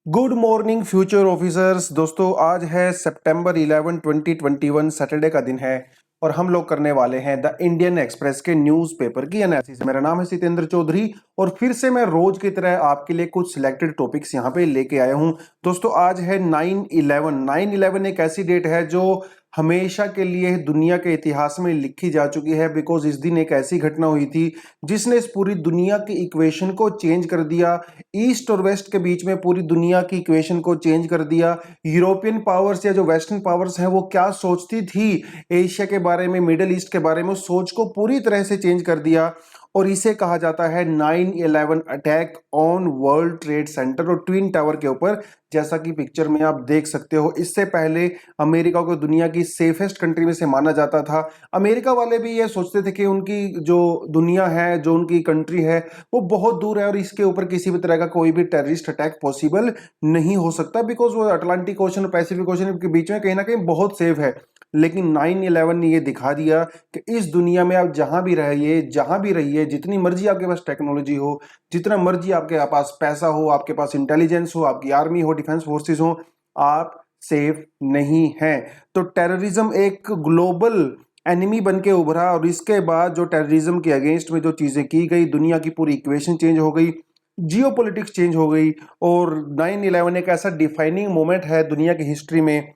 Good morning future officers. दोस्तों आज है सितंबर 11 2021 सैटरडे का दिन है और हम लोग करने वाले हैं द इंडियन एक्सप्रेस के न्यूज़पेपर की एनालिसिस। मेरा नाम है सितेंद्र चौधरी और फिर से मैं रोज की तरह आपके लिए कुछ सिलेक्टेड टॉपिक्स यहाँ पे लेके आया हूँ। दोस्तों आज है 9/11। 9/11 एक ऐसी डेट है जो हमेशा के लिए दुनिया के इतिहास में लिखी जा चुकी है, बिकॉज इस दिन एक ऐसी घटना हुई थी जिसने इस पूरी दुनिया की इक्वेशन को चेंज कर दिया। ईस्ट और वेस्ट के बीच में पूरी दुनिया की इक्वेशन को चेंज कर दिया। यूरोपियन पावर्स या जो वेस्टर्न पावर्स हैं वो क्या सोचती थी एशिया के बारे में, मिडिल ईस्ट के बारे में, उस सोच को पूरी तरह से चेंज कर दिया और इसे कहा जाता है 9/11 attack on world trade centre और ट्विन टावर के ऊपर, जैसा कि पिक्चर में आप देख सकते हो। इससे पहले अमेरिका को दुनिया की सेफेस्ट कंट्री में से माना जाता था। अमेरिका वाले भी ये सोचते थे कि उनकी जो दुनिया है, जो उनकी कंट्री है, वो बहुत दूर है और इसके ऊपर किसी भी तरह का कोई भी टेररिस्ट अटैक पॉसिबल नहीं हो सकता, बिकॉज वो अटलांटिक ओशन और पैसिफिक ओशन के बीच में कहीं ना कहीं बहुत सेफ है। लेकिन 9/11 ने ये दिखा दिया कि इस दुनिया में आप जहां भी रहिए, जहां भी रहिए, जितनी मर्जी आपके पास टेक्नोलॉजी हो, जितना मर्जी आपके पास पैसा हो, आपके पास इंटेलिजेंस हो, आपकी आर्मी हो, डिफेंस फोर्सेस हो, आप सेफ नहीं हैं। तो टेररिज्म एक ग्लोबल एनिमी बन के उभरा और इसके बाद जो टेररिज्म के अगेंस्ट में जो चीजें की गई, दुनिया की पूरी इक्वेशन चेंज हो गई, जियोपॉलिटिक्स चेंज हो गई। और 9/11 एक ऐसा डिफाइनिंग मोमेंट है दुनिया की हिस्ट्री में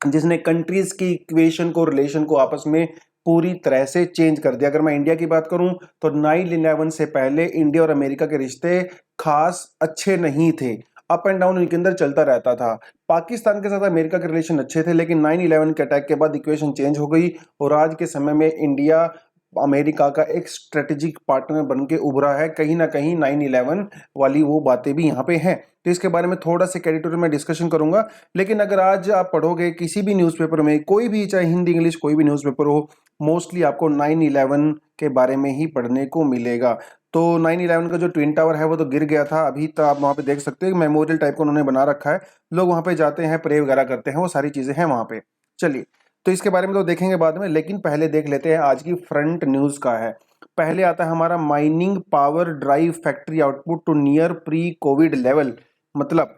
जिसने कंट्रीज की इक्वेशन को, रिलेशन को आपस में पूरी तरह से चेंज कर दिया। अगर मैं इंडिया की बात करूं तो 9/11 से पहले इंडिया और अमेरिका के रिश्ते खास अच्छे नहीं थे। अप एंड डाउन इनके अंदर चलता रहता था। पाकिस्तान के साथ अमेरिका के रिलेशन अच्छे थे, लेकिन 9/11 के अटैक के बाद इक्वेशन चेंज हो गई और आज के समय में इंडिया अमेरिका का एक स्ट्रेटेजिक पार्टनर बन के उभरा है। कहीं ना कहीं 9/11 वाली वो बातें भी यहाँ पे हैं, तो इसके बारे में थोड़ा सा एडिटोरियल में डिस्कशन करूंगा। लेकिन अगर आज आप पढ़ोगे किसी भी न्यूज़पेपर में, कोई भी, चाहे हिंदी इंग्लिश कोई भी न्यूज़पेपर हो, मोस्टली आपको 9/11 के बारे में ही पढ़ने को मिलेगा। तो 9/11 का जो ट्विन टावर है वो तो गिर गया था, अभी तो आप वहाँ पे देख सकते हैं मेमोरियल टाइप का उन्होंने बना रखा है। लोग वहाँ पे जाते हैं, प्रे वगैरह करते हैं, वो सारी चीज़ें हैं वहाँ पे। चलिए, तो इसके बारे में तो देखेंगे बाद में, लेकिन पहले देख लेते हैं आज की फ्रंट न्यूज़ का है। पहले आता है हमारा mining power drive factory output to near pre covid level. मतलब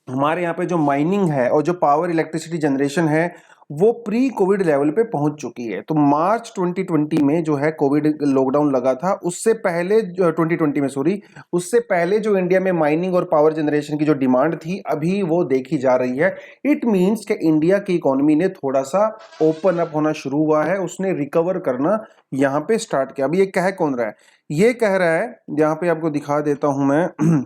हमारे यहाँ पे जो माइनिंग है और जो पावर इलेक्ट्रिसिटी जनरेशन है वो प्री कोविड लेवल पे पहुंच चुकी है। तो मार्च 2020 में जो है कोविड लॉकडाउन लगा था, उससे पहले 2020 में, सॉरी, उससे पहले जो इंडिया में माइनिंग और पावर जनरेशन की जो डिमांड थी अभी वो देखी जा रही है। इट मीन्स कि इंडिया की इकोनॉमी ने थोड़ा सा ओपन अप होना शुरू हुआ है, उसने रिकवर करना यहाँ पे स्टार्ट किया। अभी ये कह कौन रहा है? ये कह रहा है, यहाँ पे आपको दिखा देता हूं मैं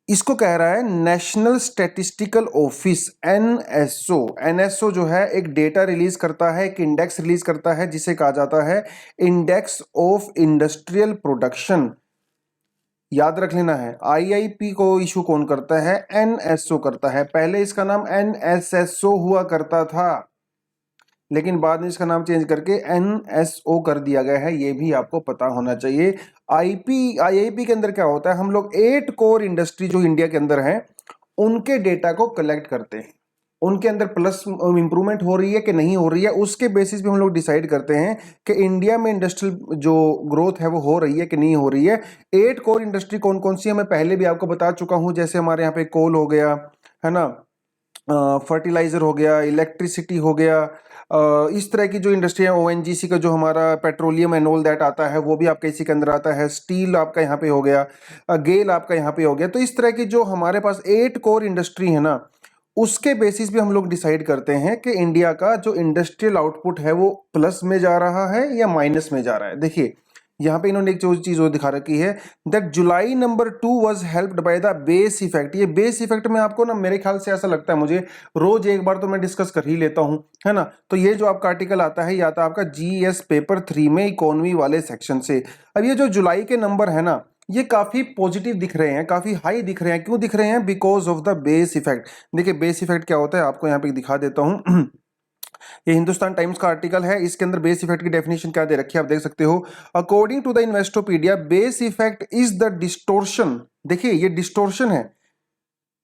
इसको कह रहा है national statistical office, NSO. NSO जो है एक डेटा रिलीज करता है, एक इंडेक्स रिलीज करता है जिसे कहा जाता है इंडेक्स ऑफ इंडस्ट्रियल प्रोडक्शन। याद रख लेना है, आईआईपी को इशू कौन करता है? एनएसओ करता है। पहले इसका नाम एनएसएसओ हुआ करता था, लेकिन बाद में इसका नाम चेंज करके एनएसओ कर दिया गया है, ये भी आपको पता होना चाहिए। आईआईपी के अंदर क्या होता है, हम लोग 8 कोर इंडस्ट्री जो इंडिया के अंदर है उनके डेटा को कलेक्ट करते हैं। उनके अंदर प्लस इंप्रूवमेंट हो रही है कि नहीं हो रही है, उसके बेसिस पे हम लोग डिसाइड करते हैं कि इंडिया में इंडस्ट्रियल जो ग्रोथ है वो हो रही है कि नहीं हो रही है। 8 कोर इंडस्ट्री कौन कौन सी है मैं पहले भी आपको बता चुका हूं, जैसे हमारे यहाँ पे कोल हो गया, है ना, फर्टिलाइजर हो गया, इलेक्ट्रिसिटी हो गया, इस तरह की जो इंडस्ट्री है, ओएनजीसी का जो हमारा पेट्रोलियम एंड ऑल दैट आता है वो भी आपका इसी के अंदर आता है। स्टील आपका यहाँ पे हो गया, गेल आपका यहाँ पे हो गया। तो इस तरह की जो हमारे पास 8 कोर इंडस्ट्री है ना, उसके बेसिस पे हम लोग डिसाइड करते हैं कि इंडिया का जो इंडस्ट्रियल आउटपुट है वो प्लस में जा रहा है या माइनस में जा रहा है। देखिए यहाँ पे इन्होंने एक जो चीज वो दिखा रखी है, that July number 2 was helped by the base effect. ये बेस इफेक्ट में आपको ना, मेरे ख्याल से ऐसा लगता है मुझे, रोज एक बार तो मैं डिस्कस कर ही लेता हूँ, है ना। तो ये जो आपका आर्टिकल आता है ये आता है आपका जीएस पेपर 3 में इकोनॉमी वाले सेक्शन से। अब ये जो जुलाई के नंबर है ना, ये काफी पॉजिटिव दिख रहे हैं, काफी हाई दिख रहे हैं। क्यों दिख रहे हैं? Because of the base effect. देखिए बेस इफेक्ट क्या होता है आपको यहाँ पे दिखा देता हूँ। ये हिंदुस्तान टाइम्स का आर्टिकल है, इसके अंदर बेस इफेक्ट की डेफिनेशन क्या दे रखी है आप देख सकते हो। According to the Investopedia, base effect is the distortion. देखिए ये डिस्टोर्शन है।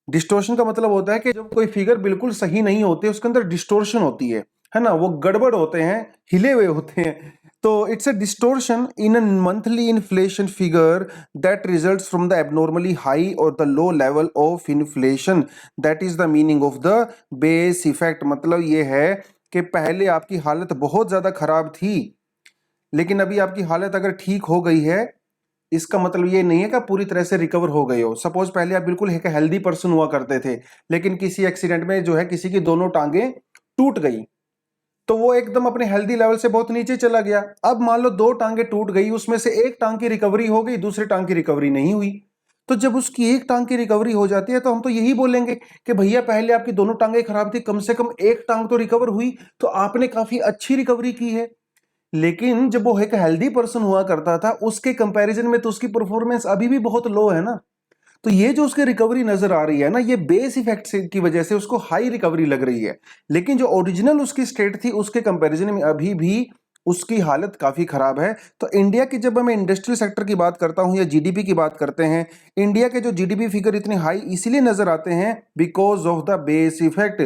डिस्टोर्शन का मतलब होता है कि जब कोई फिगर बिल्कुल सही नहीं होते उसके अंदर डिस्टोर्शन होती है ना, वो गड़बड़ होते हैं, हिले हुए होते हैं। तो it's a distortion in a monthly inflation figure that results from the abnormally high और the low level of inflation, that is the meaning of the base effect. मतलब ये है कि पहले आपकी हालत बहुत ज्यादा खराब थी, लेकिन अभी आपकी हालत अगर ठीक हो गई है, इसका मतलब ये नहीं है कि आप पूरी तरह से रिकवर हो गए हो। सपोज पहले आप बिल्कुल एक हेल्दी पर्सन हुआ करते थे, लेकिन किसी एक्सीडेंट में जो है किसी की दोनों टांगे टूट गई, तो वो एकदम अपने हेल्दी लेवल से बहुत नीचे चला गया। अब मान लो दो टांगे टूट गई, उसमें से एक टांग की रिकवरी हो गई, दूसरी टांग की रिकवरी नहीं हुई। तो जब उसकी एक टांग की रिकवरी हो जाती है तो हम तो यही बोलेंगे कि भैया पहले आपकी दोनों टांगे खराब थी, कम से कम एक टांग तो रिकवर हुई, तो आपने काफी अच्छी रिकवरी की है। लेकिन जब वो एक हेल्दी पर्सन हुआ करता था, उसके कंपैरिजन में तो उसकी परफॉर्मेंस अभी भी बहुत लो है ना। तो ये जो उसकी रिकवरी नजर आ रही है ना, ये बेस इफेक्ट से की वजह से उसको हाई रिकवरी लग रही है, लेकिन जो ओरिजिनल उसकी स्टेट थी उसके कंपैरिजन में अभी भी उसकी हालत काफी खराब है। तो इंडिया की जब मैं इंडस्ट्रियल सेक्टर की बात करता हूं या जीडीपी की बात करते हैं, इंडिया के जो जीडीपी फिगर इतने हाई इसलिए नजर आते हैं because of the base effect.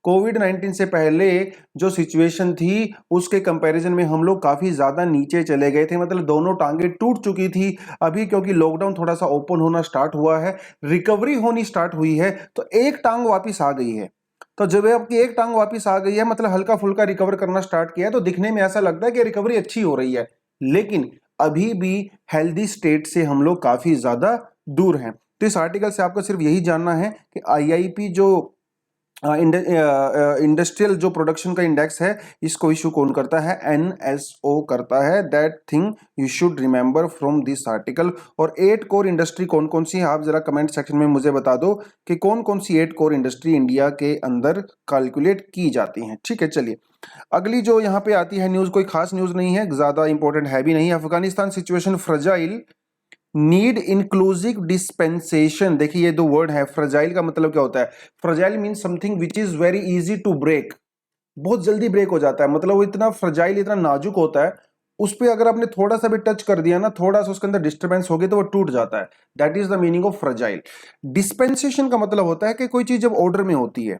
Covid 19 से पहले जो सिचुएशन थी उसके कंपैरिजन में हम लोग काफी ज्यादा नीचे चले गए थे, मतलब दोनों टांगे टूट चुकी थी। अभी क्योंकि लॉकडाउन थोड़ा सा ओपन होना स्टार्ट हुआ है, रिकवरी होनी स्टार्ट हुई है, तो एक टांग वापस आ गई है। तो जब आपकी एक टांग वापस आ गई है, मतलब हल्का फुल्का रिकवर करना स्टार्ट किया है, तो दिखने में ऐसा लगता है कि रिकवरी अच्छी हो रही है, लेकिन अभी भी हेल्दी स्टेट से हम लोग काफी ज्यादा दूर हैं। तो इस आर्टिकल से आपको सिर्फ यही जानना है कि आईआईपी जो इंडस्ट्रियल जो प्रोडक्शन का इंडेक्स है, इसको इशू कौन करता है? एनएसओ करता है। That thing you should remember from this article. और 8 कोर इंडस्ट्री कौन कौन सी है, आप जरा कमेंट सेक्शन में मुझे बता दो कि कौन कौन सी 8 कोर इंडस्ट्री इंडिया के अंदर कैलकुलेट की जाती हैं। ठीक है, चलिए अगली जो यहाँ पे आती है न्यूज, कोई खास न्यूज नहीं है, ज्यादा इंपॉर्टेंट है भी नहीं। Afghanistan situation fragile, need inclusive dispensation. देखिए ये दो वर्ड है, फ्रजाइल का मतलब क्या होता है? Fragile mean something which is very easy to break, बहुत जल्दी ब्रेक हो जाता है, मतलब वो इतना फ्रजाइल, इतना नाजुक होता है, उस पर अगर आपने थोड़ा सा भी टच कर दिया ना, थोड़ा सा उसके अंदर डिस्टर्बेंस हो गई तो वो टूट जाता है। That is the meaning of fragile. Dispensation का मतलब होता है कि कोई चीज जब ऑर्डर में होती है,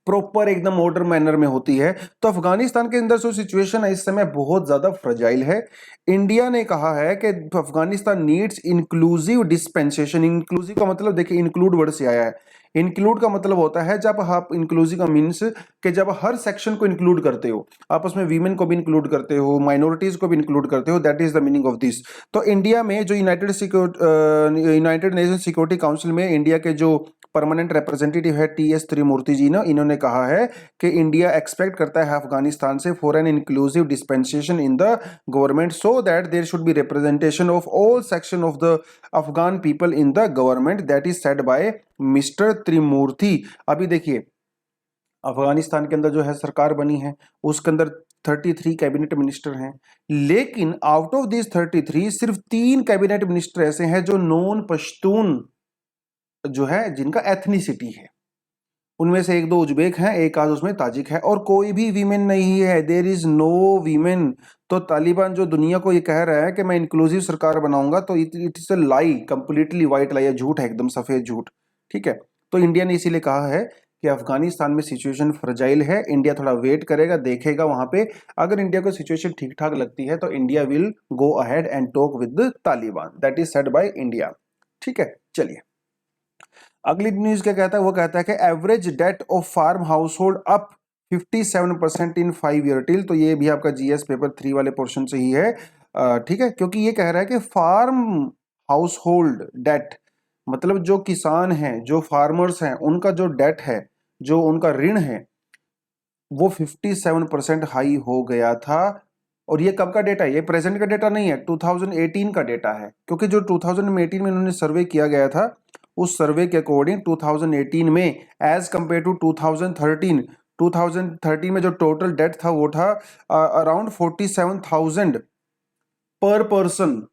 प्रॉपर एकदम ऑर्डर मैनर में होती है, तो अफगानिस्तान के अंदर जो सिचुएशन है इस समय बहुत ज्यादा फ्रजाइल है। इंडिया ने कहा है कि Afghanistan needs inclusive dispensation. Inclusive का मतलब देखिए, इंक्लूड वर्ड से आया है। इंक्लूड का मतलब होता है जब आप, इंक्लूसिव का मीन्स कि जब हर सेक्शन को इंक्लूड करते हो, आप उसमें वीमेन को भी इंक्लूड करते हो, माइनॉरिटीज को भी इंक्लूड करते हो, that is the meaning of this. तो इंडिया में जो यूनाइटेड नेशन सिक्योरिटी काउंसिल में इंडिया के जो परमानेंट रिप्रेजेंटेटिव है टीएस त्रिमूर्ति जी ने, इन्होंने कहा है कि इंडिया एक्सपेक्ट करता है अफगानिस्तान से for an inclusive dispensation in the government so that there should be representation of all section of the Afghan people in the government, that is said by mister Trimurti. अभी देखिए अफगानिस्तान के अंदर जो है सरकार बनी है, उसके अंदर 33 कैबिनेट मिनिस्टर हैं, लेकिन आउट ऑफ दिस 33 सिर्फ 3 कैबिनेट मिनिस्टर ऐसे हैं जो नॉन पश्तून जो है, जिनका एथनिसिटी है। उनमें से एक दो उज्बेक हैं, एक आध उसमें ताजिक है, और कोई भी वीमेन नहीं है, देयर इज नो वीमेन। तो तालिबान जो दुनिया को ये कह रहा है कि मैं इंक्लूसिव सरकार बनाऊंगा, तो it is a lie, completely white lie है, झूठ है, एकदम सफेद झूठ। ठीक है, तो इंडिया ने इसीलिए कहा है कि अफगानिस्तान में सिचुएशन फ्रजाइल है, इंडिया थोड़ा वेट करेगा, देखेगा वहां पे, अगर इंडिया को सिचुएशन ठीक ठाक लगती है तो India will go ahead and talk with Taliban, that is said by India. ठीक है, चलिए अगली न्यूज क्या कहता है, वो कहता है कि average debt of farm household up 57% in 5 year till. तो ये भी आपका जीएस पेपर 3 वाले पोर्शन से ही है। ठीक है, क्योंकि ये कह रहा है कि फार्म हाउस होल्ड डेट, मतलब जो किसान हैं, जो फार्मर्स हैं, उनका जो डेट है, जो उनका ऋण है, वो 57% हाई हो गया था। और ये कब का डेटा है? ये प्रेजेंट का डेटा नहीं है, 2018 का डेटा है, क्योंकि जो 2018 में इन्होंने सर्वे किया गया था, उस सर्वे के अकॉर्डिंग 2018 में एज कंपेयर टू 2013 में जो टोटल डेट था वो था अराउंड 47,000 पर पर्सन,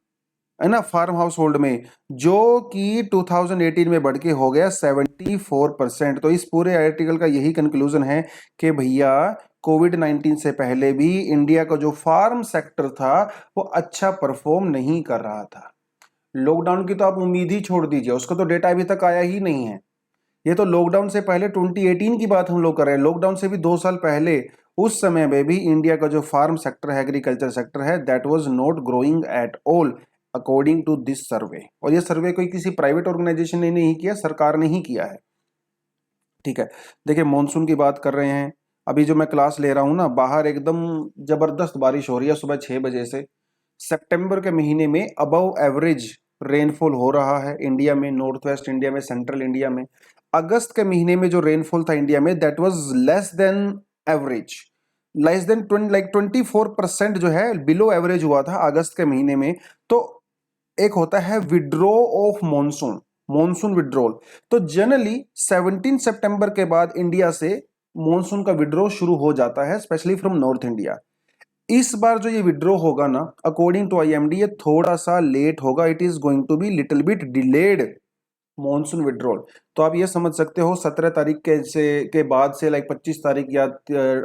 है ना, फार्म हाउस होल्ड में, जो कि 2018 में बढ़ के हो गया 74%। तो इस पूरे आर्टिकल का यही कंक्लूजन है कि भैया कोविड 19 से पहले भी इंडिया का जो फार्म सेक्टर था वो अच्छा परफॉर्म नहीं कर रहा था। लॉकडाउन की तो आप उम्मीद ही छोड़ दीजिए, उसका तो डेटा अभी तक आया ही नहीं है। ये तो लॉकडाउन से पहले 2018 की बात हम लोग कर रहे हैं, लॉकडाउन से भी 2 साल पहले उस समय में भी इंडिया का जो फार्म सेक्टर है, एग्रीकल्चर सेक्टर है, that was not growing at all according to this survey. और ये सर्वे कोई किसी प्राइवेट ऑर्गेनाइजेशन ने नहीं किया, सरकार ने ही किया है। ठीक है, देखिए मॉनसून की बात कर रहे हैं। अभी जो मैं क्लास ले रहा हूँ ना, बाहर एकदम जबरदस्त बारिश हो रही है सुबह 6 बजे से। सितंबर के महीने में अबव एवरेज रेनफॉल हो रहा है इंडिया में, नॉर्थ वेस्ट इंडिया में, सेंट्रल इंडिया में। अगस्त के महीने में जो रेनफॉल था इंडिया में, that was less than average, less than 24% जो है बिलो एवरेज हुआ था अगस्त के महीने में। तो एक होता है withdraw of monsoon, monsoon withdrawal. तो जनरली 17 सितंबर के बाद इंडिया से मॉनसून का विड्रॉ शुरू हो जाता है, स्पेशली फ्रॉम नॉर्थ इंडिया। इस बार जो ये विड्रॉ होगा ना, अकॉर्डिंग टू आईएमडी, ये थोड़ा सा लेट होगा। It is going to be little bit delayed monsoon withdrawal. तो आप ये समझ सकते हो 17 तारीख के बाद से लाइक 25 तारीख या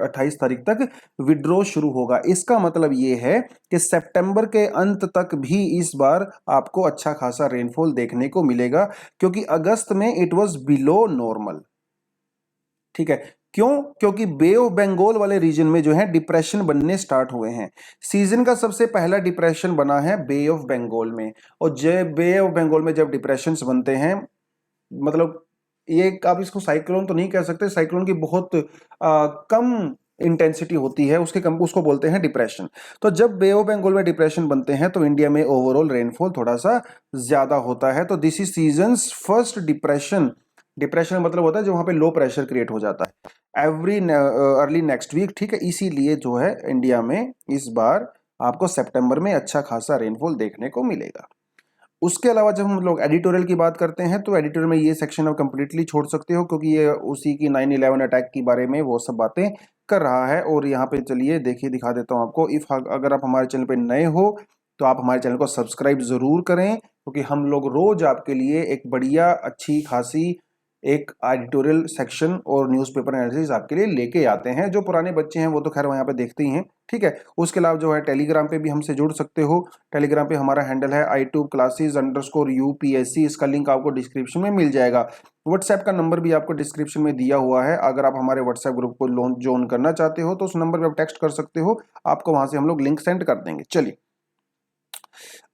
28 तारीख तक विड्रॉ शुरू होगा। इसका मतलब ये है कि सितंबर के अंत तक भी इस बार आपको अच्छा खासा रेनफॉल देखने को मिलेगा, क्योंकि अगस्त में इट वाज बिलो नॉर्मल। ठीक है, क्यों? क्योंकि बे ऑफ बंगाल वाले रीजन में जो है डिप्रेशन बनने स्टार्ट हुए हैं। सीजन का सबसे पहला डिप्रेशन बना है बे ऑफ बंगाल में। और जब बे ऑफ बंगाल में जब डिप्रेशन बनते हैं, मतलब ये आप इसको साइक्लोन तो नहीं कह सकते, साइक्लोन की बहुत कम इंटेंसिटी होती है उसके, कम उसको बोलते हैं डिप्रेशन। तो जब बे ऑफ बंगाल में डिप्रेशन बनते हैं तो इंडिया में ओवरऑल रेनफॉल थोड़ा सा ज्यादा होता है। तो this is seasons first depression. Depression मतलब होता है जो वहां पे लो प्रेशर क्रिएट हो जाता है एवरी अर्ली नेक्स्ट वीक। ठीक है, इसीलिए जो है इंडिया में इस बार आपको सितंबर में अच्छा खासा रेनफॉल देखने को मिलेगा। उसके अलावा जब हम लोग एडिटोरियल की बात करते हैं तो एडिटोरियल में ये सेक्शन आप कंप्लीटली छोड़ सकते हो, क्योंकि ये उसी की 9/11 अटैक के बारे में वो सब बातें कर रहा है। और यहाँ पे चलिए देखिए, दिखा देता हूँ आपको। इफ अगर आप हमारे चैनल पे नए हो तो आप हमारे चैनल को सब्सक्राइब जरूर करें, क्योंकि हम लोग रोज आपके लिए एक बढ़िया अच्छी खासी एक एडिटोरियल सेक्शन और न्यूज़पेपर एनालिसिस आपके लिए लेके आते हैं। जो पुराने बच्चे हैं वो तो खैर वहाँ पे देखते ही हैं। ठीक है, उसके अलावा जो है टेलीग्राम पे भी हमसे जुड़ सकते हो। टेलीग्राम पे हमारा हैंडल है itubeclasses_UPSC। इसका लिंक आपको डिस्क्रिप्शन में मिल जाएगा। व्हाट्सएप का नंबर भी आपको डिस्क्रिप्शन में दिया हुआ है। अगर आप हमारे व्हाट्सएप ग्रुप को ज्वाइन करना चाहते हो तो उस नंबर पर आप टेक्स्ट कर सकते हो, आपको वहां से हम लोग लिंक सेंड कर देंगे। चलिए,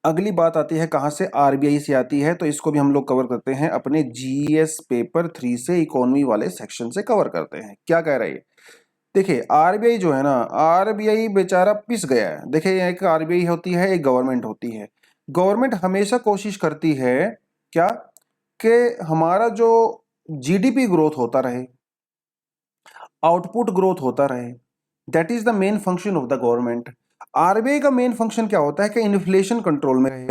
अगली बात आती है कहाँ से, आरबीआई से आती है। तो इसको भी हम लोग कवर करते हैं अपने जीएस पेपर 3 से, इकोनॉमी वाले सेक्शन से कवर करते हैं। क्या कह रहे हैं? देखिए आरबीआई जो है ना, आरबीआई बेचारा पिस गया है। देखिए एक आरबीआई होती है, एक गवर्नमेंट होती है। गवर्नमेंट हमेशा कोशिश करती है क्या, कि हमारा जो जीडीपी ग्रोथ होता रहे, आउटपुट ग्रोथ होता रहे। That is the main function of the government. RBI का मेन फंक्शन क्या होता है कि इन्फ्लेशन कंट्रोल में रहे,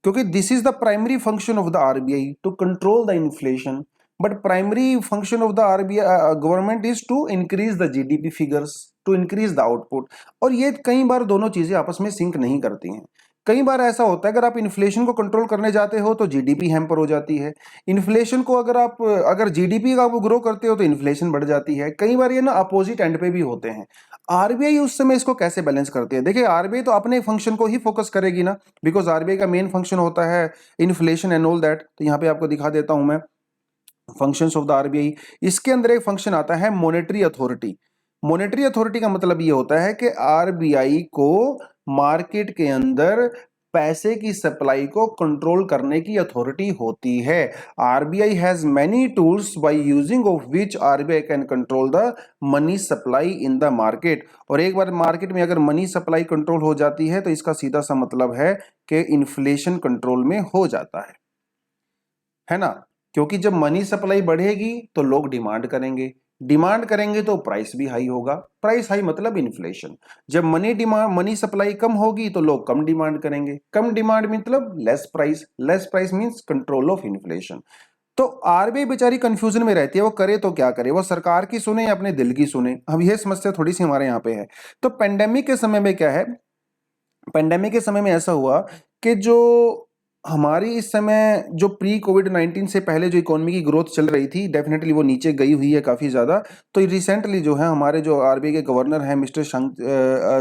क्योंकि this is the primary function of the RBI to control the inflation. But primary function of the RBI government is to increase the GDP figures, to increase the output. और ये कई बार दोनों चीजें आपस में सिंक नहीं करती हैं। कई बार ऐसा होता है अगर आप इन्फ्लेशन को कंट्रोल करने जाते हो तो जीडीपी हैम्पर हो जाती है। इन्फ्लेशन को अगर जीडीपी का ग्रो करते हो तो इन्फ्लेशन बढ़ जाती है। कई बार ये ना अपोजिट एंड पे भी होते हैं। आरबीआई उस समय इसको कैसे बैलेंस करती है? देखिए आरबीआई तो अपने फंक्शन को ही फोकस करेगी ना, बिकॉज आरबीआई का मेन फंक्शन होता है इन्फ्लेशन एंड ऑल दैट। तो यहाँ पे आपको दिखा देता हूं मैं फंक्शंस ऑफ द आरबीआई। इसके अंदर एक फंक्शन आता है मॉनेटरी अथॉरिटी। मॉनेटरी अथॉरिटी का मतलब ये होता है कि आरबीआई को मार्केट के अंदर पैसे की सप्लाई को कंट्रोल करने की अथॉरिटी होती है। RBI has many tools by using of which RBI can control the money supply in the market. और एक बार मार्केट में अगर मनी सप्लाई कंट्रोल हो जाती है तो इसका सीधा सा मतलब है कि इन्फ्लेशन कंट्रोल में हो जाता है ना। क्योंकि जब मनी सप्लाई बढ़ेगी तो लोग डिमांड करेंगे, डिमांड करेंगे तो प्राइस भी हाई होगा, प्राइस हाई मतलब इन्फ्लेशन। जब मनी सप्लाई कम होगी तो लोग कम डिमांड करेंगे, कम डिमांड मतलब less price, less price means control of inflation. तो आरबीआई बेचारी कंफ्यूजन में रहती है, वो करे तो क्या करे, वो सरकार की सुने या अपने दिल की सुने। अब यह समस्या थोड़ी सी हमारे यहाँ पे है। तो पेंडेमिक के समय में क्या है, पेंडेमिक के समय में ऐसा हुआ कि जो हमारी इस समय जो प्री कोविड 19 से पहले जो इकोनॉमी की ग्रोथ चल रही थी, डेफिनेटली वो नीचे गई हुई है काफ़ी ज़्यादा। तो रिसेंटली जो है हमारे जो आरबीआई के गवर्नर हैं मिस्टर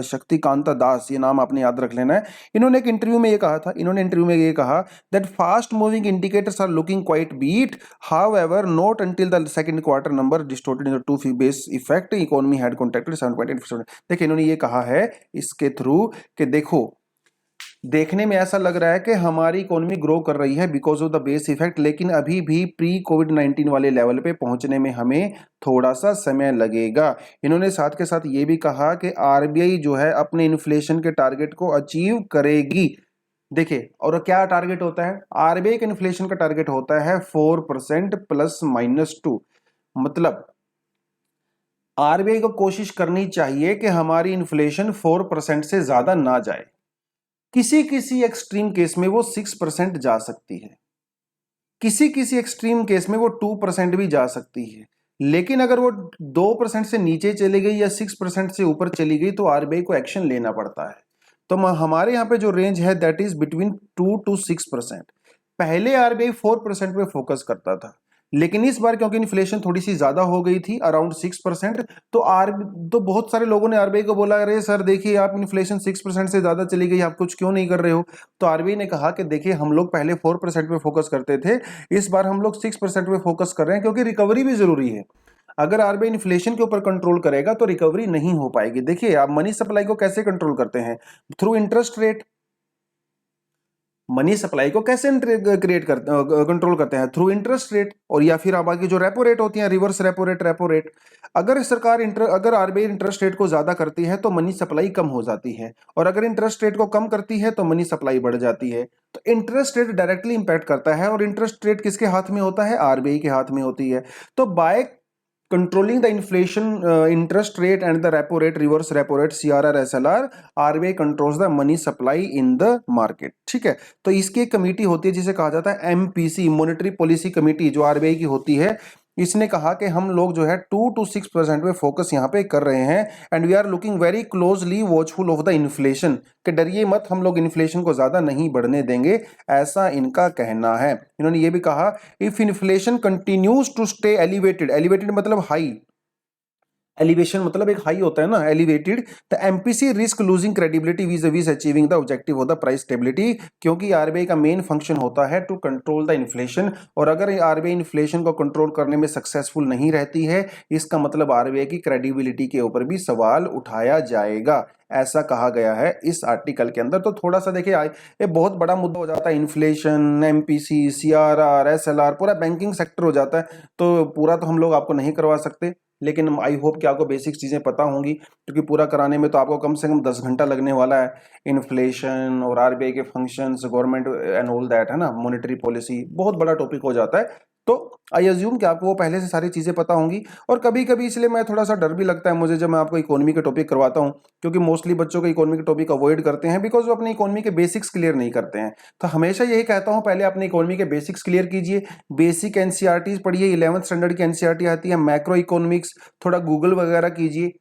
शक्तिकांता दास, ये नाम आपने याद रख लेना है। इन्होंने एक इंटरव्यू में ये कहा था, that fast moving indicators are looking quite beat, however not until the second quarter number distorted in the to base effect economy had contracted 7.8%। देखिए इन्होंने ये कहा है इसके थ्रू कि देखो, देखने में ऐसा लग रहा है कि हमारी इकोनॉमी ग्रो कर रही है because of the base effect, लेकिन अभी भी प्री कोविड 19 वाले लेवल पे पहुंचने में हमें थोड़ा सा समय लगेगा। इन्होंने साथ के साथ ये भी कहा कि आरबीआई जो है अपने इन्फ्लेशन के टारगेट को अचीव करेगी। देखिए, और क्या टारगेट होता है आरबीआई के इन्फ्लेशन का? टारगेट होता है 4% ±2। मतलब आरबीआई को कोशिश करनी चाहिए कि हमारी इन्फ्लेशन 4% से ज्यादा ना जाए। किसी किसी एक्सट्रीम केस में वो 6% जा सकती है, किसी किसी एक्सट्रीम केस में वो 2% भी जा सकती है। लेकिन अगर वो 2% से नीचे चली गई या 6% से ऊपर चली गई तो आरबीआई को एक्शन लेना पड़ता है। तो हमारे यहाँ पे जो रेंज है दैट इज बिटवीन 2 to 6%। पहले आरबीआई 4% पे फोकस करता था, लेकिन इस बार क्योंकि इन्फ्लेशन थोड़ी सी ज्यादा हो गई थी अराउंड 6%, तो बहुत सारे लोगों ने आरबीआई को बोला, अरे सर देखिए आप इन्फ्लेशन 6% से ज्यादा चली गई, आप कुछ क्यों नहीं कर रहे हो? तो आरबीआई ने कहा कि देखिए हम लोग पहले 4% पे फोकस करते थे, इस बार हम लोग 6% पे फोकस कर रहे हैं क्योंकि रिकवरी भी जरूरी है। अगर आरबीआई इन्फ्लेशन के ऊपर कंट्रोल करेगा तो रिकवरी नहीं हो पाएगी। देखिए आप मनी सप्लाई को कैसे कंट्रोल करते हैं? Through interest rate. Money supply को कैसे कंट्रोल करते हैं? थ्रू इंटरेस्ट रेट, और या फिर बाकी जो रेपो रेट होती है, रिवर्स रेपो रेट। अगर आरबीआई इंटरेस्ट रेट को ज्यादा करती है तो मनी सप्लाई कम हो जाती है, और अगर इंटरेस्ट रेट को कम करती है तो मनी सप्लाई बढ़ जाती है। तो इंटरेस्ट रेट डायरेक्टली इंपैक्ट करता है, और इंटरेस्ट रेट किसके हाथ में होता है? आरबीआई के हाथ में होती है। तो bye controlling the inflation interest rate and the repo rate, reverse repo rate, CRR, SLR, RBI controls the money supply in the market. ठीक है, तो इसकी एक कमेटी होती है जिसे कहा जाता है एमपीसी, मॉनेटरी पॉलिसी कमेटी, जो आरबीआई की होती है। इसने कहा कि हम लोग जो है 2 to 6% पे फोकस यहाँ पे कर रहे हैं, and we are looking very closely watchful of the inflation, कि डरिए मत, हम लोग इन्फ्लेशन को ज्यादा नहीं बढ़ने देंगे, ऐसा इनका कहना है। इन्होंने ये भी कहा, if inflation continues to stay elevated, elevated मतलब हाई, एलिवेशन मतलब एक हाई होता है ना, elevated, the MPC risk losing credibility vis a vis achieving the objective of the price stability, क्योंकि आरबीआई का मेन फंक्शन होता है टू कंट्रोल द इन्फ्लेशन, और अगर आरबीआई इन्फ्लेशन को कंट्रोल करने में सक्सेसफुल नहीं रहती है, इसका मतलब आरबीआई की क्रेडिबिलिटी के ऊपर भी सवाल उठाया जाएगा, ऐसा कहा गया है इस आर्टिकल के अंदर। तो थोड़ा सा देखिए, ये बहुत बड़ा मुद्दा हो जाता है, इन्फ्लेशन, एमपीसी, सीआरआर, एसएलआर, पूरा बैंकिंग सेक्टर हो जाता है। तो पूरा तो हम लोग आपको नहीं करवा सकते, लेकिन आई होप कि आपको बेसिक चीज़ें पता होंगी, क्योंकि पूरा कराने में तो आपको कम से कम 10 घंटा लगने वाला है। इन्फ्लेशन और आरबीआई के functions, government and all that, है ना, मॉनेटरी पॉलिसी, बहुत बड़ा टॉपिक हो जाता है। तो आई अज्यूम कि आपको वो पहले से सारी चीज़ें पता होंगी। और कभी कभी इसलिए मैं थोड़ा सा डर भी लगता है मुझे जब मैं आपको इकोनॉमी के टॉपिक करवाता हूँ, क्योंकि मोस्टली बच्चों को इकोनॉमी के टॉपिक अवॉइड करते हैं बिकॉज वो अपनी इकोनॉमी के बेसिक्स क्लियर नहीं करते हैं। तो हमेशा यही कहता हूँ, पहले अपनी इकोनॉमी के बेसिक्स क्लियर कीजिए, बेसिक एनसीईआरटी पढ़िए, 11th स्टैंडर्ड की एनसीईआरटी आती है, मैक्रो इकोनॉमिक्स, थोड़ा गूगल वगैरह कीजिए।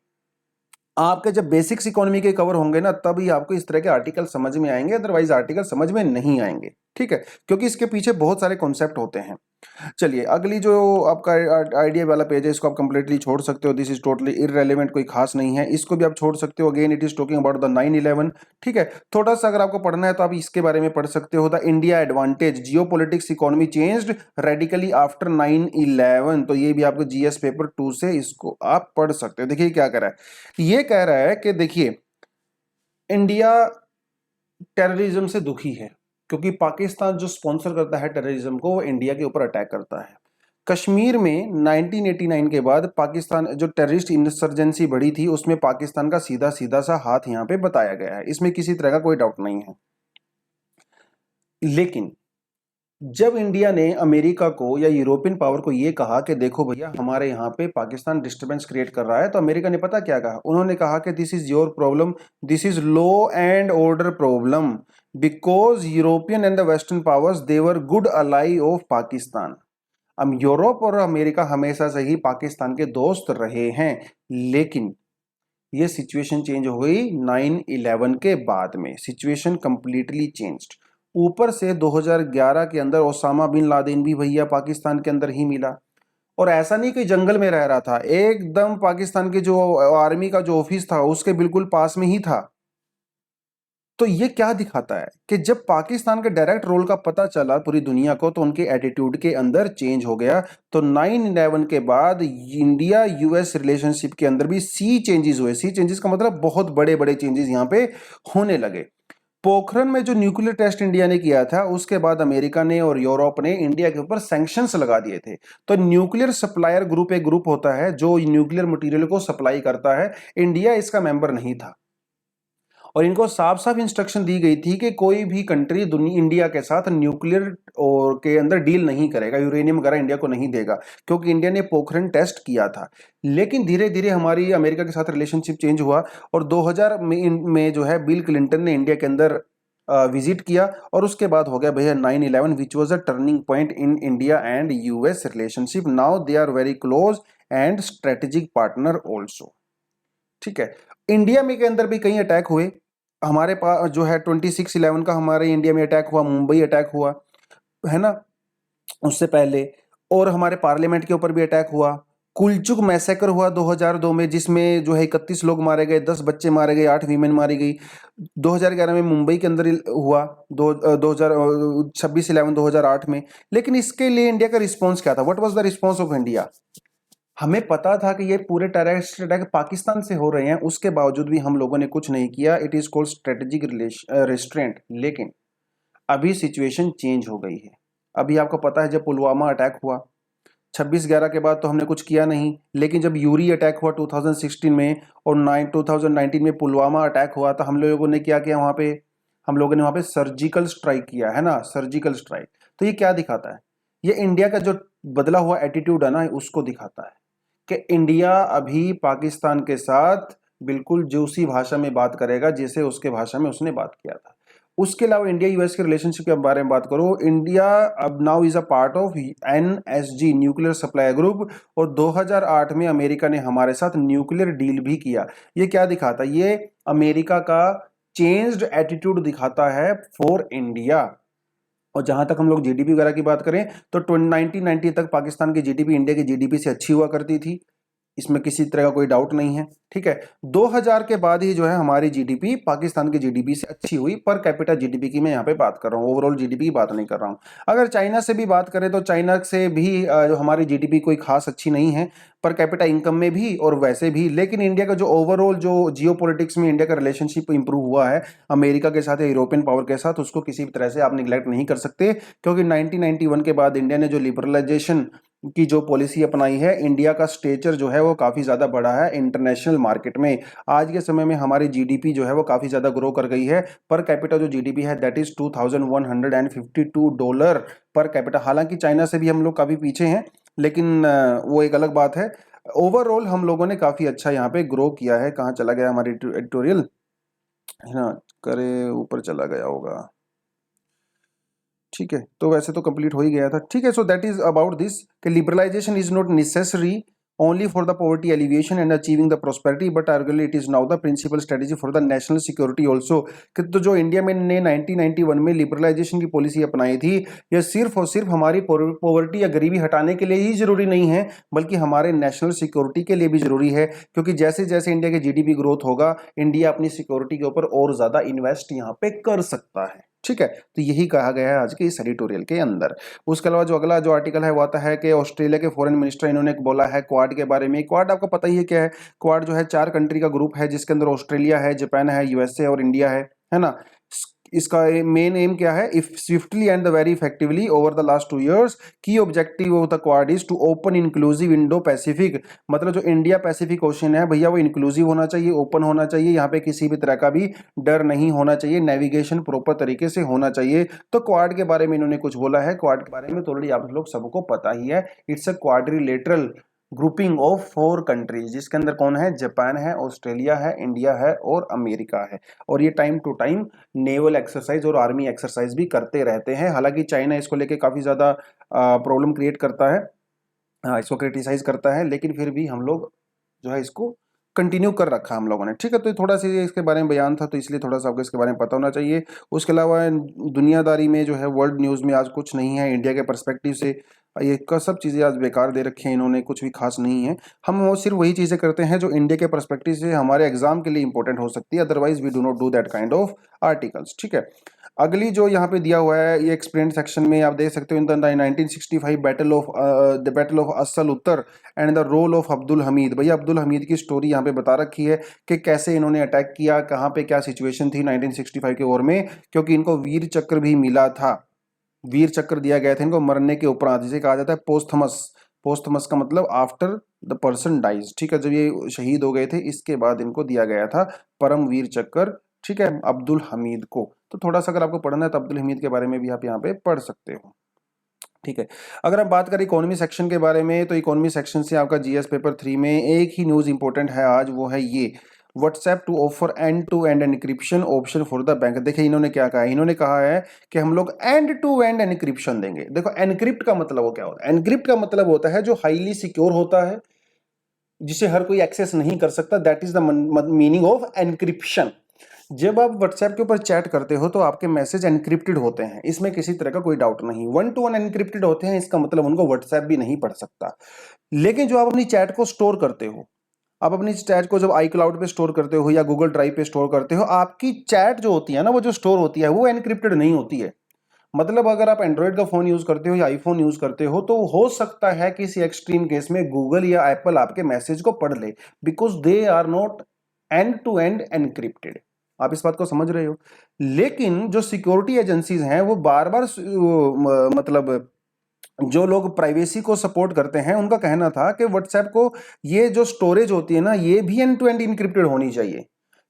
आपके जब बेसिक्स इकोनॉमी के कवर होंगे ना, तभी आपको इस तरह के आर्टिकल समझ में आएंगे, अदरवाइज आर्टिकल समझ में नहीं आएंगे। ठीक है, क्योंकि इसके पीछे बहुत सारे कॉन्सेप्ट होते हैं। चलिए, अगली जो आपका आइडिया वाला पेज है, इसको आप कंप्लीटली छोड़ सकते हो, दिस इज टोटली इररेलेवेंट, कोई खास नहीं है, इसको भी आप छोड़ सकते हो। Again it is talking about the 9/11। ठीक है, थोड़ा सा अगर आपको पढ़ना है तो आप इसके बारे में पढ़ सकते हो, the India advantage, geopolitics, economy changed radically after 9/11। तो ये भी आपको जीएस पेपर 2 से इसको आप पढ़ सकते हो। देखिए क्या कह रहा है, ये कह रहा है कि देखिए इंडिया टेररिज्म से दुखी है, क्योंकि पाकिस्तान जो स्पॉन्सर करता है टेररिज्म को, वो इंडिया के ऊपर अटैक करता है। कश्मीर में 1989 के बाद पाकिस्तान जो टेररिस्ट इंसर्जेंसी बढ़ी थी, उसमें पाकिस्तान का सीधा सीधा सा हाथ यहाँ पे बताया गया है, इसमें किसी तरह का कोई डाउट नहीं है। लेकिन जब इंडिया ने अमेरिका को या यूरोपियन पावर को ये कहा कि देखो भैया हमारे यहाँ पे पाकिस्तान डिस्टरबेंस क्रिएट कर रहा है, तो अमेरिका ने पता क्या कहा? उन्होंने कहा कि this is your problem, this is law and order problem, because European and the western powers they were good ally of Pakistan. अब यूरोप और अमेरिका हमेशा से ही पाकिस्तान के दोस्त रहे हैं, लेकिन ये सिचुएशन चेंज हो गई 9/11 के बाद में, सिचुएशन कंप्लीटली चेंज्ड। ऊपर से 2011 के अंदर ओसामा बिन लादेन भी भैया पाकिस्तान के अंदर ही मिला। और ऐसा नहीं कि जंगल में रह रहा था, एकदम पाकिस्तान के जो आर्मी का जो ऑफिस था उसके बिल्कुल पास में ही था। तो ये क्या दिखाता है कि जब पाकिस्तान के डायरेक्ट रोल का पता चला पूरी दुनिया को तो उनके एटीट्यूड के अंदर चेंज हो गया। तो 9/11 के बाद इंडिया यूएस रिलेशनशिप के अंदर भी सी चेंजेस हुए। सी चेंजेस का मतलब बहुत बड़े बड़े चेंजेस यहाँ पे होने लगे। पोखरण में जो न्यूक्लियर टेस्ट इंडिया ने किया था उसके बाद अमेरिका ने और यूरोप ने इंडिया के ऊपर सैंक्शंस लगा दिए थे। तो न्यूक्लियर सप्लायर ग्रुप एक ग्रुप होता है जो न्यूक्लियर मटेरियल को सप्लाई करता है। इंडिया इसका मेंबर नहीं था और इनको साफ साफ इंस्ट्रक्शन दी गई थी कि कोई भी कंट्री दुनिया इंडिया के साथ न्यूक्लियर और के अंदर डील नहीं करेगा, यूरेनियम वगैरह इंडिया को नहीं देगा, क्योंकि इंडिया ने पोखरण टेस्ट किया था। लेकिन धीरे धीरे हमारी अमेरिका के साथ रिलेशनशिप चेंज हुआ और 2000 में जो है बिल क्लिंटन ने इंडिया के अंदर विजिट किया और उसके बाद हो गया भैया 9/11 which was a turning point in India and US relationship. Now they are very close and strategic partner also. ठीक है, इंडिया में के अंदर भी कई अटैक हुए। हमारे पास जो है 26/11 का हमारे इंडिया में अटैक हुआ, मुंबई अटैक हुआ है ना, उससे पहले। और हमारे पार्लियामेंट के ऊपर भी अटैक हुआ। कुलचुक मैसेकर हुआ 2002 में, जिसमें जो है 31 लोग मारे गए, 10 बच्चे मारे गए, 8 वीमेन मारी गई। 2011 में मुंबई के अंदर हुआ, 2008 में। लेकिन इसके लिए इंडिया का रिस्पॉन्स क्या था? What was the response of India? हमें पता था कि ये पूरे टेररिस्ट अटैक पाकिस्तान से हो रहे हैं, उसके बावजूद भी हम लोगों ने कुछ नहीं किया। It is called strategic restaurant. लेकिन अभी सिचुएशन चेंज हो गई है। अभी आपको पता है जब पुलवामा अटैक हुआ 26/11 के बाद तो हमने कुछ किया नहीं, लेकिन जब यूरी अटैक हुआ 2016 में और 2019 में पुलवामा अटैक हुआ तो हम लोगों ने क्या किया वहां पे? हम लोगों ने वहां पे सर्जिकल स्ट्राइक किया है ना, सर्जिकल स्ट्राइक। तो ये क्या दिखाता है? ये इंडिया का जो बदला हुआ एटीट्यूड है ना, उसको दिखाता है कि इंडिया अभी पाकिस्तान के साथ बिल्कुल जूसी भाषा में बात करेगा जैसे उसके भाषा में उसने बात किया था। उसके अलावा इंडिया यूएस के रिलेशनशिप के बारे में बात करो, इंडिया अब now is a part of NSG nuclear supply group और 2008 में अमेरिका ने हमारे साथ न्यूक्लियर डील भी किया। ये क्या दिखाता है? ये अमेरिका का चेंज्ड एटीट्यूड दिखाता है फॉर इंडिया। और जहां तक हम लोग जीडीपी वगैरह की बात करें तो 1990 तक पाकिस्तान की जीडीपी इंडिया की जीडीपी से अच्छी हुआ करती थी, इसमें किसी तरह का कोई डाउट नहीं है। ठीक है, 2000 के बाद ही जो है हमारी जीडीपी पाकिस्तान की जीडीपी से अच्छी हुई। पर कैपिटा जीडीपी की मैं यहाँ पे बात कर रहा हूँ, ओवरऑल जीडीपी की बात नहीं कर रहा हूँ। अगर चाइना से भी बात करें तो चाइना से भी जो हमारी जीडीपी कोई खास अच्छी नहीं है पर कैपिटा इनकम में भी और वैसे भी। लेकिन इंडिया का जो ओवरऑल जो जियो पॉलिटिक्स में इंडिया का रिलेशनशिप इंप्रूव हुआ है अमेरिका के साथ या यूरोपियन पावर के साथ, उसको किसी भी तरह से आप निगलेक्ट नहीं कर सकते। क्योंकि 1991 के बाद इंडिया ने जो लिबरलाइजेशन की जो पॉलिसी अपनाई है, इंडिया का स्टेचर जो है वो काफ़ी ज़्यादा बड़ा है इंटरनेशनल मार्केट में। आज के समय में हमारी जीडीपी जो है वो काफ़ी ज़्यादा ग्रो कर गई है। पर कैपिटा जो जीडीपी है दैट इज़ $2152 पर कैपिटा। हालांकि चाइना से भी हम लोग काफ़ी पीछे हैं, लेकिन वो एक अलग बात है। ओवरऑल हम लोगों ने काफ़ी अच्छा यहाँ पे ग्रो किया है। कहाँ चला गया हमारी एडिटोरियल? है ना, करे ऊपर चला गया होगा। ठीक है, तो वैसे तो कंप्लीट हो ही गया था। ठीक है, so that is about this कि liberalisation is not necessary only for the poverty alleviation and achieving the prosperity but arguably it is now the principal strategy for the national security also। कि तो जो India में ने 1991 में liberalisation की policy अपनाई थी, यह सिर्फ और सिर्फ हमारी पॉवर्टी या गरीबी हटाने के लिए ही जरूरी नहीं है बल्कि हमारे नेशनल सिक्योरिटी के लिए भी जरूरी है। क्योंकि जैसे जैसे इंडिया के जीडीपी ग्रोथ होगा इंडिया अपनी सिक्योरिटी के ऊपर और ज्यादा इन्वेस्ट यहाँ पे कर सकता है। ठीक है, तो यही कहा गया है आज के इस एडिटोरियल के अंदर। उसके अलावा जो अगला जो आर्टिकल है वो आता है कि ऑस्ट्रेलिया के फॉरेन मिनिस्टर इन्होंने बोला है क्वाड के बारे में। क्वाड आपको पता ही है क्या है? क्वाड जो है 4 कंट्री का ग्रुप है जिसके अंदर ऑस्ट्रेलिया है, जापान है, यूएसए और इंडिया है ना। इसका मेन एम क्या है? If swiftly and the very effectively over the last 2 years की objective of the Quad is to open inclusive Indo Pacific. मतलब जो इंडिया पैसिफिक ओशन है भैया वो इंक्लूसिव होना चाहिए, ओपन होना चाहिए, यहाँ पे किसी भी तरह का भी डर नहीं होना चाहिए, नेविगेशन प्रॉपर तरीके से होना चाहिए। तो क्वाड के बारे में इन्होंने कुछ बोला है। क्वाड के बारे में तो ऑलरेडी आप लोग सबको पता ही है। It's a quadrilateral grouping of 4 countries जिसके अंदर कौन है? जापान है, ऑस्ट्रेलिया है, इंडिया है और अमेरिका है। और ये time to time naval exercise और आर्मी एक्सरसाइज भी करते रहते हैं। हालांकि चाइना इसको लेके काफ़ी ज़्यादा प्रॉब्लम क्रिएट करता है, इसको क्रिटिसाइज करता है, लेकिन फिर भी हम लोग जो है इसको कंटिन्यू कर रखा हम लोगों ने, ठीक है। तो थोड़ा सा ये इसके बारे में बयान था, तो इसलिए थोड़ा सा आपको इसके बारे में पता होना चाहिए। उसके अलावा दुनियादारी में जो है वर्ल्ड न्यूज़ में आज कुछ नहीं है इंडिया के पर्सपेक्टिव से, ये का सब चीज़ें आज बेकार दे रखी हैं इन्होंने, कुछ भी खास नहीं है। हम वो सिर्फ वही चीज़ें करते हैं जो इंडिया के पर्सपेक्टिव से हमारे एग्जाम के लिए इंपॉर्टेंट हो सकती है, otherwise we do not do that kind of articles, ठीक है। अगली जो यहाँ पे दिया हुआ है ये एक्सप्लेन सेक्शन में आप देख सकते हो, in the 1965 battle of Asal Uttar and the role of Abdul Hamid. भैया अब्दुल हमीद की स्टोरी यहाँ पे बता रखी है कि कैसे इन्होंने अटैक किया, कहाँ पे क्या सिचुएशन थी 1965 के वॉर में, क्योंकि इनको वीर चक्र भी मिला था, वीर चक्र दिया गया था इनको मरने के उपरांत, जिसे कहा जाता है पोस्थमस। पोस्थमस का मतलब आफ्टर द पर्सन डाइज, ठीक है, जब ये शहीद हो गए थे इसके बाद इनको दिया गया था परम वीर चक्र, ठीक है, अब्दुल हमीद को। तो थोड़ा सा अगर आपको पढ़ना है तो अब्दुल हमीद के बारे में भी आप यहाँ पे पढ़ सकते हो, ठीक है। अगर हम बात करें इकोनॉमी सेक्शन के बारे में, तो इकोनॉमी सेक्शन से आपका जीएस पेपर 3 में एक ही न्यूज़ इंपॉर्टेंट है आज, वो है ये WhatsApp to offer end to end encryption option for the bank. देखिए इन्होंने क्या कहा है, इन्होंने कहा है कि हम लोग एंड टू एंड एनक्रिप्शन देंगे। देखो एनक्रिप्ट का मतलब वो क्या होता है, एनक्रिप्ट का मतलब होता है जो हाईली सिक्योर होता है, जिसे हर कोई एक्सेस नहीं कर सकता, that is the meaning of encryption. जब आप व्हाट्सएप के ऊपर चैट करते हो तो आपके मैसेज एनक्रिप्टेड होते हैं, इसमें किसी तरह का कोई डाउट नहीं, 1 to 1 एनक्रिप्टेड होते हैं, इसका मतलब उनको व्हाट्सएप भी नहीं पढ़ सकता। लेकिन जो आप अपनी चैट को स्टोर करते हो, आप अपनी चैट को जब आई क्लाउड पे स्टोर करते हो या गूगल ड्राइव पे स्टोर करते हो, आपकी चैट जो होती है ना, वो जो स्टोर होती है वो एनक्रिप्टेड नहीं होती है। मतलब अगर आप एंड्रॉइड का फोन यूज करते हो या आईफोन यूज करते हो तो हो सकता है किसी एक्सट्रीम केस में गूगल या एप्पल आपके मैसेज को पढ़ ले, because they are not end to end encrypted. आप इस बात को समझ रहे हो। लेकिन जो सिक्योरिटी एजेंसीज हैं वो बार बार मतलब जो लोग प्राइवेसी को सपोर्ट करते हैं उनका कहना था कि व्हाट्सएप को ये जो स्टोरेज होती है ना, ये भी एंड टू एंड इनक्रिप्टेड होनी चाहिए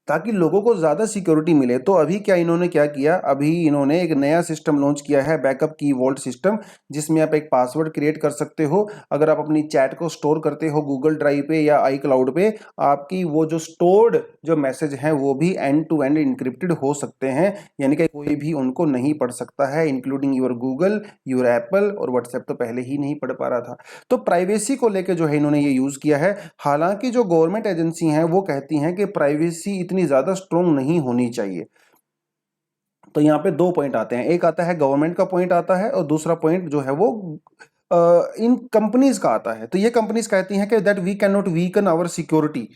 ताकि लोगों को ज्यादा सिक्योरिटी मिले। तो अभी क्या इन्होंने क्या किया, अभी इन्होंने एक नया सिस्टम लॉन्च किया है, बैकअप की वॉल्ट सिस्टम, जिसमें आप एक पासवर्ड क्रिएट कर सकते हो। अगर आप अपनी चैट को स्टोर करते हो गूगल ड्राइव पे या आई क्लाउड पे, आपकी वो जो स्टोर्ड जो मैसेज हैं वो भी एंड टू एंड इनक्रिप्टेड हो सकते हैं, यानी कि कोई भी उनको नहीं पढ़ सकता है, including your Google, your Apple, और व्हाट्सएप तो पहले ही नहीं पढ़ पा रहा था। तो प्राइवेसी को लेकर जो है इन्होंने ये यूज किया है। हालांकि जो गवर्नमेंट एजेंसी हैं वो कहती हैं कि प्राइवेसी इतनी ज्यादा स्ट्रोंग नहीं होनी चाहिए। तो यहाँ पे दो पॉइंट आते हैं, एक आता है गवर्नमेंट का पॉइंट आता है और दूसरा पॉइंट जो है वो इन कंपनीज का आता है। तो ये कंपनीज कहती हैं कि that we can not weaken our security.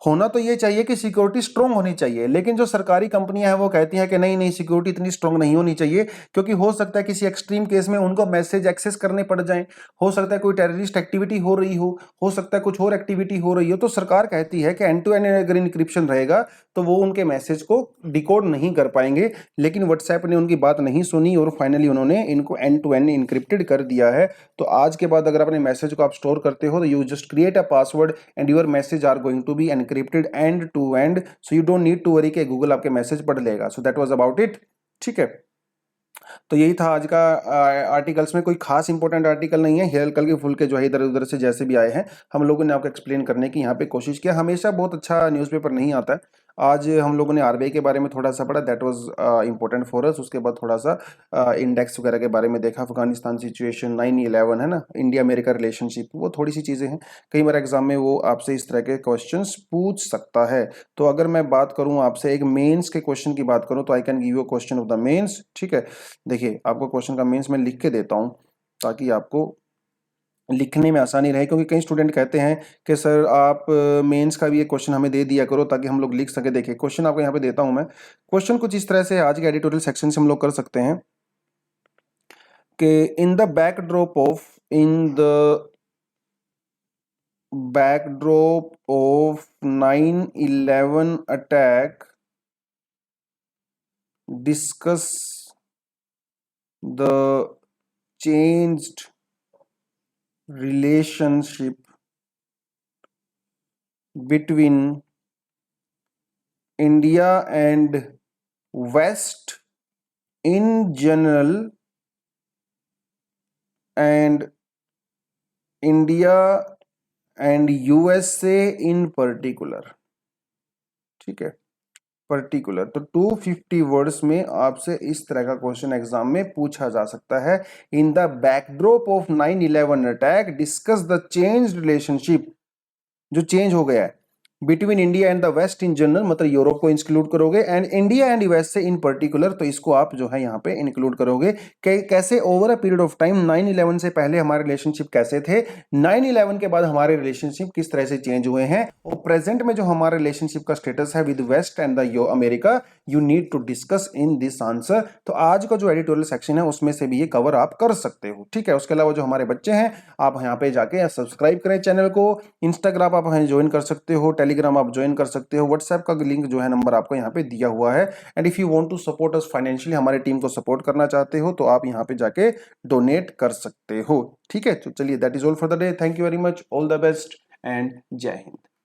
होना तो ये चाहिए कि सिक्योरिटी स्ट्रांग होनी चाहिए, लेकिन जो सरकारी कंपनियां हैं वो कहती हैं कि नहीं नहीं, सिक्योरिटी इतनी स्ट्रांग नहीं होनी चाहिए, क्योंकि हो सकता है किसी एक्सट्रीम केस में उनको मैसेज एक्सेस करने पड़ जाएं, हो सकता है कोई टेररिस्ट एक्टिविटी हो रही हो सकता है कुछ और एक्टिविटी हो रही हो। तो सरकार कहती है कि एंड टू एंड अगर इनक्रिप्शन रहेगा तो वो उनके मैसेज को डिकोड नहीं कर पाएंगे। लेकिन व्हाट्सएप ने उनकी बात नहीं सुनी और फाइनली उन्होंने इनको एंड टू एंड इनक्रिप्टेड कर दिया है। तो आज के बाद अगर अपने मैसेज को आप स्टोर करते हो तो you just create a password and your message are going to be encrypted end to end, so you don't need to worry कि गूगल आपके मैसेज पढ़ लेगा। So that was about it, ठीक है। तो यही था आज का आर्टिकल्स में, कोई खास इंपॉर्टेंट आर्टिकल नहीं है, हल्के हल्के फुल्के जो है इधर उधर से जैसे भी आए हैं हम लोगों ने आपको एक्सप्लेन करने की यहाँ पे कोशिश किया। हमेशा बहुत अच्छा न्यूज़पेपर नहीं आता है। आज हम लोगों ने आरबीआई के बारे में थोड़ा सा पढ़ा, that was important for us. उसके बाद थोड़ा सा इंडेक्स वगैरह के बारे में देखा, अफगानिस्तान सिचुएशन, 9/11 है ना, इंडिया अमेरिका रिलेशनशिप, वो थोड़ी सी चीज़ें हैं। कई बार एग्जाम में वो आपसे इस तरह के क्वेश्चंस पूछ सकता है। तो अगर मैं बात करूं आपसे एक मेंस के क्वेश्चन की बात करूं तो I can give you question of the mains, ठीक है। देखिए आपको क्वेश्चन का मेंस मैं लिख के देता हूं ताकि आपको लिखने में आसानी रहे, क्योंकि कई स्टूडेंट कहते हैं कि सर आप मेंस का भी एक क्वेश्चन हमें दे दिया करो ताकि हम लोग लिख सके। देखिए क्वेश्चन आपको यहाँ पे देता हूं मैं। क्वेश्चन कुछ इस तरह से आज के एडिटोरियल सेक्शन से हम लोग कर सकते हैं कि इन the backdrop of 9/11 attack, discuss the changed relationship between India and West in general and India and USA in particular, ठीक है, पर्टिकुलर। तो 250 वर्ड्स में आपसे इस तरह का क्वेश्चन एग्जाम में पूछा जा सकता है। In the backdrop of 9/11 attack discuss the change relationship, जो चेंज हो गया है between India and the west in general, मतलब यूरोप को इंक्लूड करोगे, and India and USA in particular, तो इसको आप जो है यहाँ पे इंक्लूड करोगे। कैसे over a period of time 9/11 से पहले हमारे रिलेशनशिप कैसे थे, 9/11 के बाद हमारे रिलेशनशिप किस तरह से चेंज हुए हैं, और प्रेजेंट में जो हमारे रिलेशनशिप का स्टेटस है with west and the America, you need to discuss in this answer. तो आज का जो एडिटोरियल सेक्शन है उसमें से भी ये कवर आप कर सकते हो, ठीक है। उसके अलावा जो हमारे बच्चे हैं, आप यहाँ पे जाके सब्सक्राइब करें चैनल को, इंस्टाग्राम आप ज्वाइन कर सकते हो, टेलीग्राम आप ज्वाइन कर सकते हो, व्हाट्सएप का लिंक जो है नंबर आपको यहाँ पे दिया हुआ है। And if you want to support us financially, हमारी टीम को सपोर्ट करना चाहते हो, तो आप यहाँ पे जाके डोनेट कर सकते हो, ठीक है। तो चलिए, that is all for the day. Thank you very much, all the best and जय हिंद।